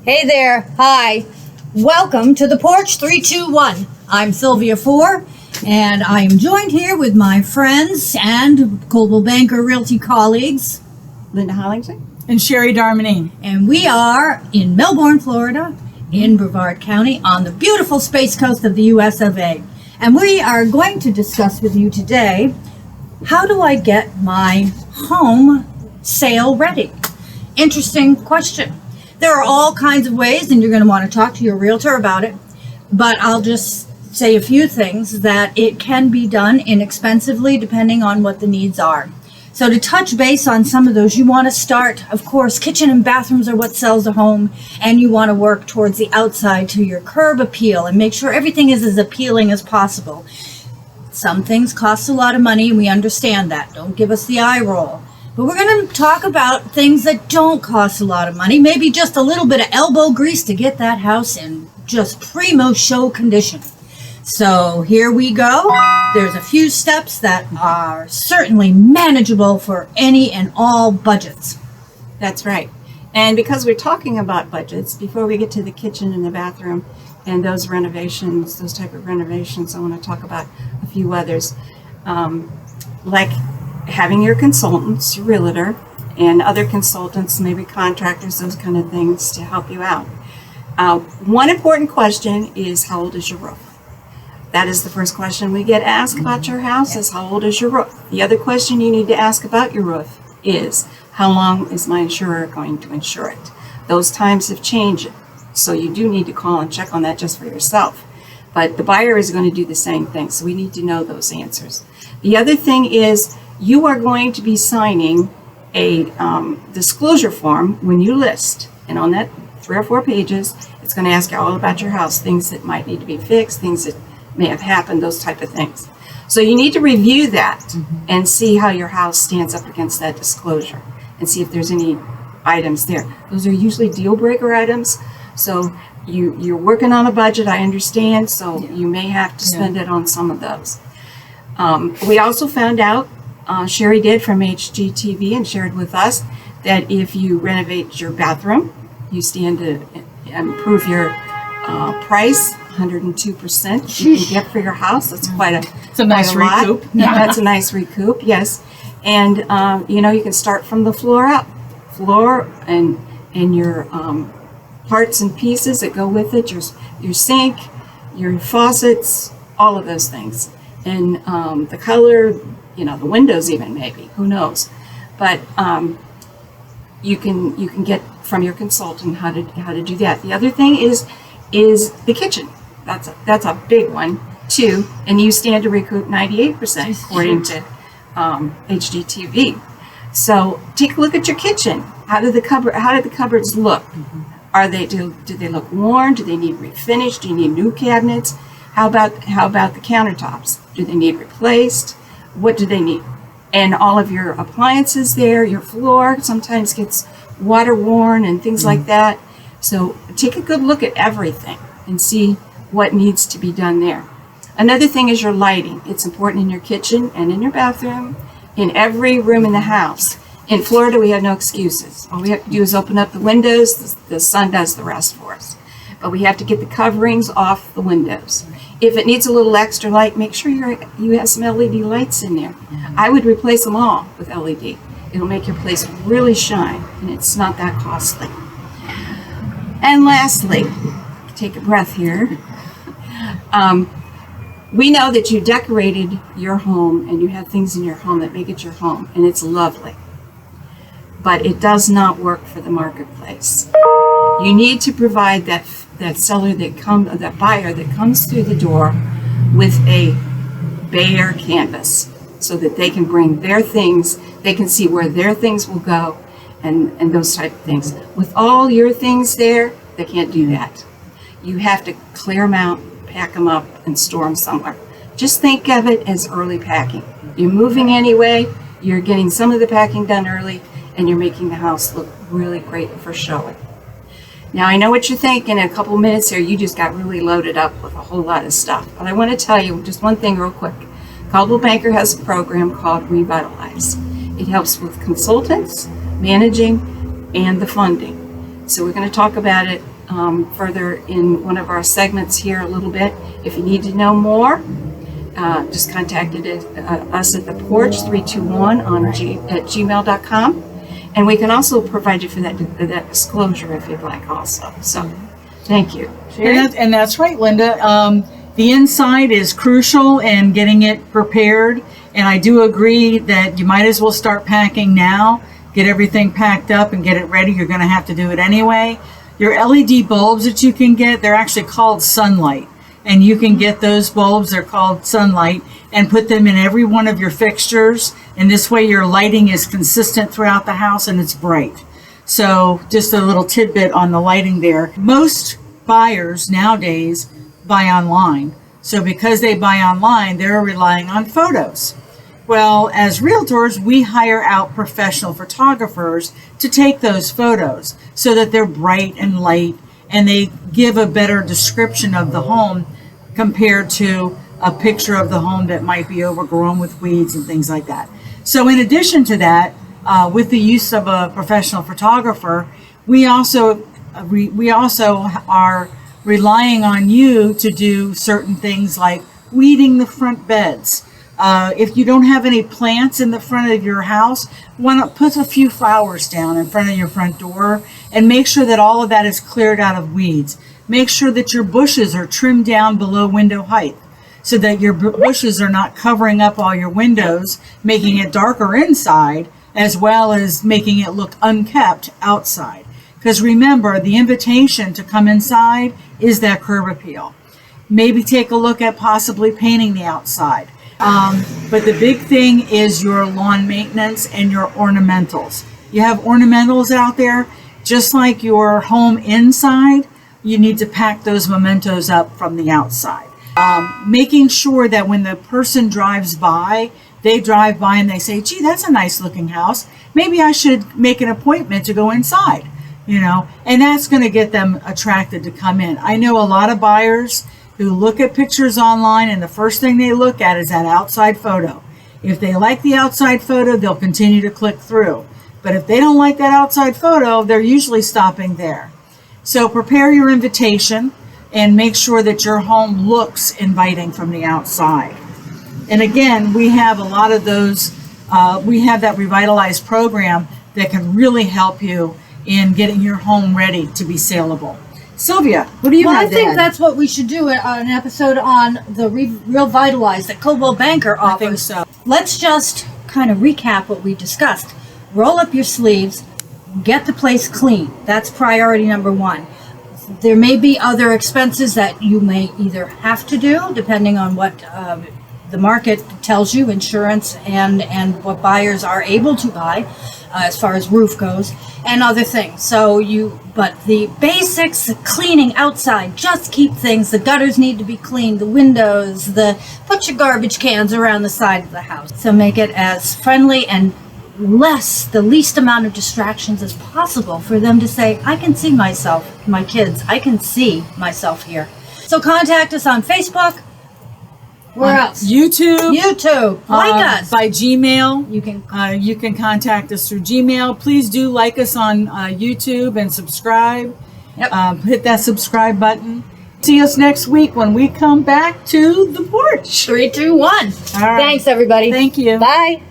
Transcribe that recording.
Hey there. Hi. Welcome to the Porch 321. I'm Sylvia Four, and I am joined here with my friends and Coldwell Banker Realty colleagues, Linda Hollington. And Sherry Darmanin. and we are in Melbourne, Florida, in Brevard County, on the beautiful Space Coast of the US of A. And we are going to discuss with you today, how do I get my home sale ready? Interesting question. There are all kinds of ways, and you're going to want to talk to your realtor about it, but I'll just say a few things that it can be done inexpensively depending on what the needs are. So to touch base on some of those, you want to start, of course, kitchen and bathrooms are what sells a home, and you want to work towards the outside to your curb appeal and make sure everything is as appealing as possible. Some things cost a lot of money, and we understand that. Don't give us the eye roll. But we're going to talk about things that don't cost a lot of money, maybe just a little bit of elbow grease to get that house in just primo show condition. So here we go. There's a few steps that are certainly manageable for any and all budgets. That's right. And because we're talking about budgets, before we get to the kitchen and the bathroom and those renovations, those type of renovations, I want to talk about a few others. Like having your consultants, your realtor, and other consultants, maybe contractors, those kind of things to help you out. One important question is, how old is your roof? That is the first question we get asked about your house is, how old is your roof? The other question you need to ask about your roof is, how long is my insurer going to insure it? Those times have changed, so you do need to call and check on that just for yourself. But the buyer is going to do the same thing, so we need to know those answers. The other thing is, you are going to be signing a disclosure form when you list. And on that 3 or 4 pages, it's going to ask you all about your house, things that might need to be fixed, things that may have happened, those type of things. So you need to review that and see how your house stands up against that disclosure and see if there's any items there. Those are usually deal breaker items. So you're working on a budget, I understand, so you may have to spend it on some of those. We also found out, Sherry did from HGTV and shared with us, that if you renovate your bathroom, you stand to improve your price 102% you can get for your house. That's It's a nice recoup. Yeah, that's a nice recoup, yes. And you can start from the floor up. Floor and your parts and pieces that go with it, your sink, your faucets, all of those things. And the color, the windows even, maybe, who knows. But you can get from your consultant how to do that. The other thing is the kitchen. That's a big one too, and you stand to recoup 98% according to HGTV. So take a look at your kitchen. How did the cupboards look? Do they look worn? Do they need refinished? Do you need new cabinets? How about the countertops? Do they need replaced? What do they need? And all of your appliances there, your floor sometimes gets water worn and things like that. So take a good look at everything and see what needs to be done there. Another thing is your lighting. It's important in your kitchen and in your bathroom, in every room in the house. In Florida, we have no excuses. All we have to do is open up the windows. The sun does the rest for us. But we have to get the coverings off the windows. If it needs a little extra light, make sure you have some LED lights in there. I would replace them all with LED. It'll make your place really shine, and it's not that costly. And lastly, take a breath here. We know that you decorated your home and you have things in your home that make it your home, and it's lovely. But it does not work for the marketplace. You need to provide that buyer that comes through the door with a bare canvas so that they can bring their things, they can see where their things will go, and those type of things. With all your things there, they can't do that. You have to clear them out, pack them up, and store them somewhere. Just think of it as early packing. You're moving anyway, you're getting some of the packing done early, and you're making the house look really great for showing. Now, I know what you're thinking. In a couple of minutes here, you just got really loaded up with a whole lot of stuff. But I want to tell you just one thing real quick. Coldwell Banker has a program called Revitalize. It helps with consultants, managing, and the funding. So we're going to talk about it further in one of our segments here a little bit. If you need to know more, just contact us at the porch 321 at gmail.com. And we can also provide you for that disclosure if you'd like also. So thank you. And that's right, Linda. The inside is crucial in getting it prepared. And I do agree that you might as well start packing now. Get everything packed up and get it ready. You're going to have to do it anyway. Your LED bulbs that you can get, they're actually called Sunlight. And you can get those bulbs, they're called Sunlight, and put them in every one of your fixtures. And this way your lighting is consistent throughout the house and it's bright. So just a little tidbit on the lighting there. Most buyers nowadays buy online. So because they buy online, they're relying on photos. Well, as realtors, we hire out professional photographers to take those photos so that they're bright and light and they give a better description of the home compared to a picture of the home that might be overgrown with weeds and things like that. So in addition to that, with the use of a professional photographer, we also are relying on you to do certain things like weeding the front beds. If you don't have any plants in the front of your house, why not put a few flowers down in front of your front door and make sure that all of that is cleared out of weeds. Make sure that your bushes are trimmed down below window height so that your bushes are not covering up all your windows, making it darker inside, as well as making it look unkept outside. Because remember, the invitation to come inside is that curb appeal. Maybe take a look at possibly painting the outside. But the big thing is your lawn maintenance and your ornamentals. You have ornamentals out there, just like your home inside, you need to pack those mementos up from the outside. Making sure that when the person drives by, they drive by and they say, gee, that's a nice looking house. Maybe I should make an appointment to go inside, and that's going to get them attracted to come in. I know a lot of buyers who look at pictures online and the first thing they look at is that outside photo. If they like the outside photo, they'll continue to click through. But if they don't like that outside photo, they're usually stopping there. So prepare your invitation and make sure that your home looks inviting from the outside. And again, we have a lot of those, we have that revitalized program that can really help you in getting your home ready to be saleable. Sylvia, what do you have I think to add? that's what we should do, an episode on the Revitalize that Coldwell Banker offers. I think so. Let's just kind of recap what we discussed. Roll up your sleeves, get the place clean. That's priority number one. There may be other expenses that you may either have to do, depending on what the market tells you, insurance and what buyers are able to buy, as far as roof goes, and other things. But the basics, cleaning outside, just keep things. The gutters need to be cleaned, the windows, put your garbage cans around the side of the house. So make it as friendly and the least amount of distractions as possible for them to say, I can see myself, my kids, I can see myself here. So contact us on Facebook. Where else? YouTube. Like us. By Gmail. You can contact us through Gmail. Please do like us on YouTube and subscribe. Yep. Hit that subscribe button. See us next week when we come back to the porch. 3, 2, 1. All right. Thanks, everybody. Thank you. Bye.